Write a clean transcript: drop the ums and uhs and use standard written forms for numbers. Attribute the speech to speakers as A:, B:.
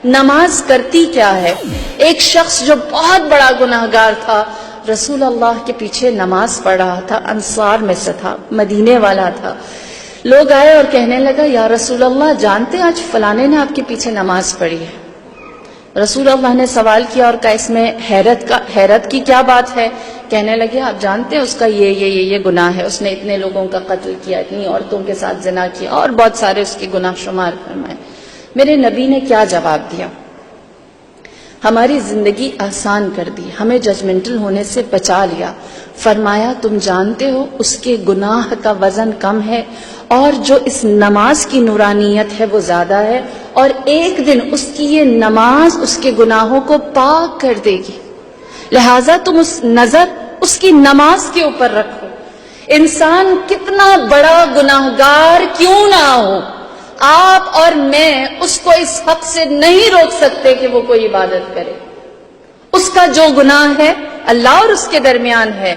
A: نماز کرتی کیا ہے؟ ایک شخص جو بہت بڑا گناہگار تھا رسول اللہ کے پیچھے نماز پڑھ رہا تھا، انصار میں سے تھا، مدینے والا تھا۔ لوگ آئے اور کہنے لگا یا رسول اللہ جانتے آج فلانے نے آپ کے پیچھے نماز پڑھی ہے۔ رسول اللہ نے سوال کیا اور کہا اس میں حیرت کی کیا بات ہے؟ کہنے لگے آپ جانتے ہیں اس کا یہ گناہ ہے، اس نے اتنے لوگوں کا قتل کیا، اتنی عورتوں کے ساتھ زنا کیا اور بہت سارے اس کے گناہ شمار فرمائے۔ میرے نبی نے کیا جواب دیا؟ ہماری زندگی آسان کر دی، ہمیں ججمنٹل ہونے سے بچا لیا۔ فرمایا تم جانتے ہو اس کے گناہ کا وزن کم ہے اور جو اس نماز کی نورانیت ہے وہ زیادہ ہے، اور ایک دن اس کی یہ نماز اس کے گناہوں کو پاک کر دے گی، لہٰذا تم اس نظر اس کی نماز کے اوپر رکھو۔ انسان کتنا بڑا گناہگار کیوں نہ ہو، آپ اور میں اس کو اس حق سے نہیں روک سکتے کہ وہ کوئی عبادت کرے۔ اس کا جو گناہ ہے اللہ اور اس کے درمیان ہے،